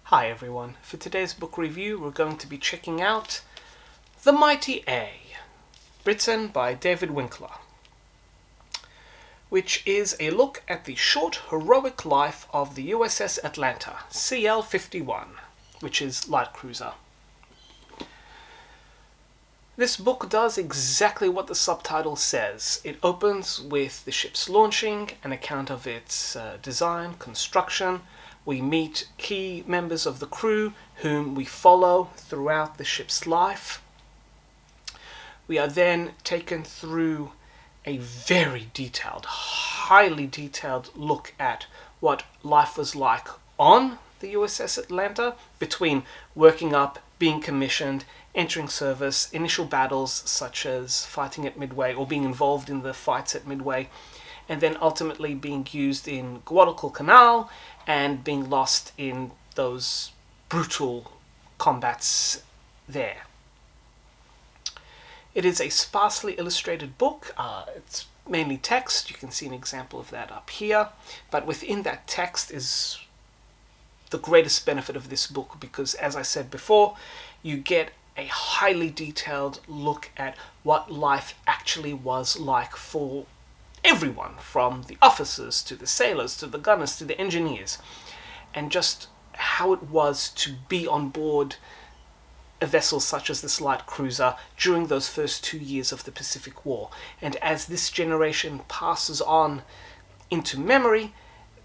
Hi everyone, for today's book review we're going to be checking out The Mighty A, written by David Winkler, which is a look at the short heroic life of the USS Atlanta, CL-51, which is light cruiser. This book does exactly what the subtitle says. It opens with the ship's launching, an account of its design, construction. We meet key members of the crew whom we follow throughout the ship's life. We are then taken through a very detailed, highly detailed look at what life was like on the USS Atlanta between working up, being commissioned, entering service, initial battles such as fighting at Midway or being involved in the fights at Midway, and then ultimately being used in Guadalcanal and being lost in those brutal combats there. It is a sparsely illustrated book. It's mainly text. You can see an example of that up here. But within that text is the greatest benefit of this book because, as I said before, you get a highly detailed look at what life actually was like for everyone, from the officers to the sailors to the gunners to the engineers, and just how it was to be on board a vessel such as this light cruiser during those first 2 years of the Pacific War. And as this generation passes on into memory,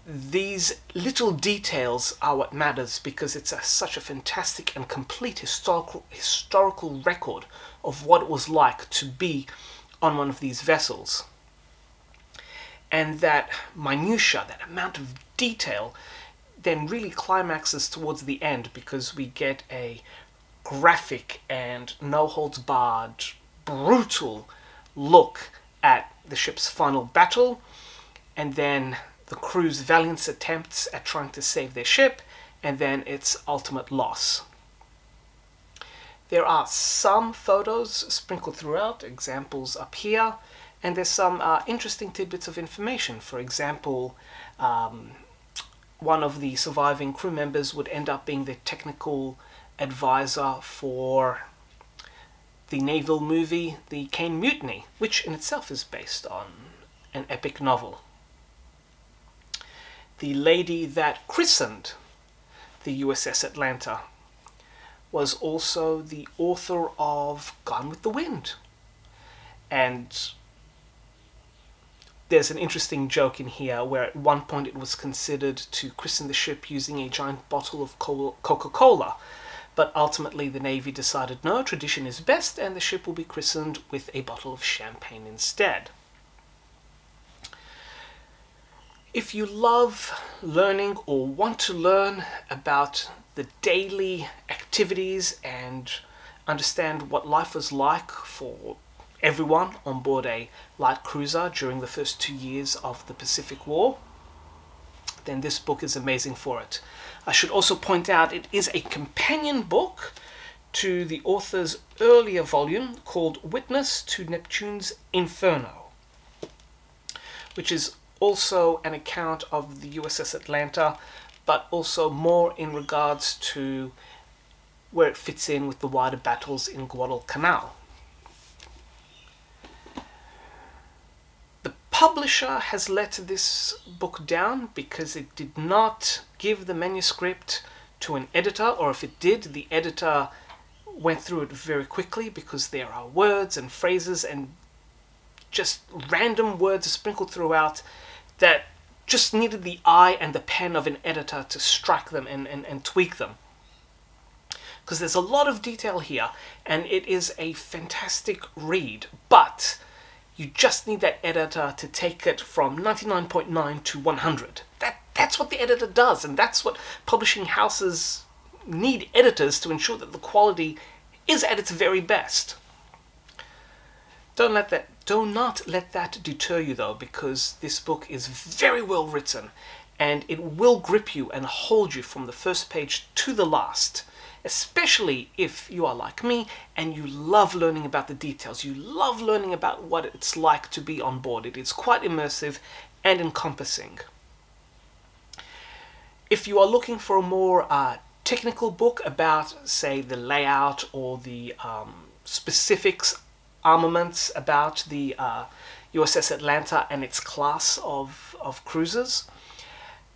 these little details are what matters because it's such a fantastic and complete historical record of what it was like to be on one of these vessels. And that minutiae, that amount of detail, then really climaxes towards the end because we get a graphic and no-holds-barred, brutal look at the ship's final battle, and then the crew's valiant attempts at trying to save their ship, and then its ultimate loss. There are some photos sprinkled throughout, examples up here, and there's some interesting tidbits of information. For example, one of the surviving crew members would end up being the technical advisor for the naval movie The Caine Mutiny, which in itself is based on an epic novel. The lady that christened the USS Atlanta was also the author of Gone with the Wind. And there's an interesting joke in here where at one point it was considered to christen the ship using a giant bottle of Coca-Cola, but ultimately the Navy decided no, tradition is best, and the ship will be christened with a bottle of champagne instead. If you love learning or want to learn about the daily activities and understand what life was like for everyone on board a light cruiser during the first 2 years of the Pacific War, then this book is amazing for it. I should also point out it is a companion book to the author's earlier volume called Witness to Neptune's Inferno, which is also an account of the USS Atlanta, but also more in regards to where it fits in with the wider battles in Guadalcanal. Publisher has let this book down because it did not give the manuscript to an editor, or if it did, the editor went through it very quickly because there are words and phrases and just random words sprinkled throughout that just needed the eye and the pen of an editor to strike them and tweak them. Because there's a lot of detail here and it is a fantastic read, but you just need that editor to take it from 99.9 to 100. That's what the editor does, and that's what publishing houses need editors to ensure that the quality is at its very best. Do not let that deter you though, because this book is very well written and it will grip you and hold you from the first page to the last. Especially if you are like me and you love learning about the details, you love learning about what it's like to be on board. It is quite immersive and encompassing. If you are looking for a more technical book about, say, the layout or the specifics, armaments about the USS Atlanta and its class of cruisers,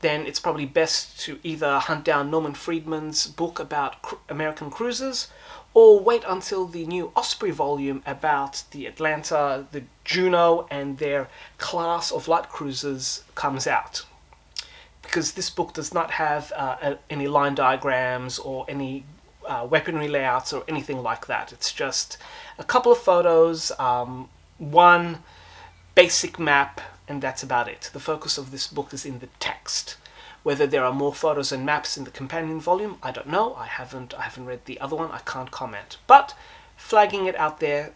then it's probably best to either hunt down Norman Friedman's book about American cruisers, or wait until the new Osprey volume about the Atlanta, the Juno, and their class of light cruisers comes out. Because this book does not have any line diagrams or any weaponry layouts or anything like that. It's just a couple of photos, one basic map, and that's about it. The focus of this book is in the text. Whether there are more photos and maps in the companion volume, I don't know. I haven't read the other one. I can't comment. But flagging it out there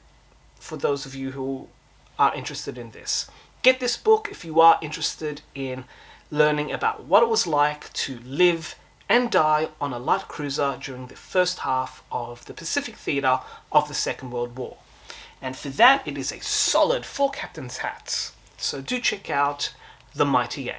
for those of you who are interested in this. Get this book if you are interested in learning about what it was like to live and die on a light cruiser during the first half of the Pacific theater of the Second World War. And for that, it is a solid 4 captain's hats. So do check out The Mighty A.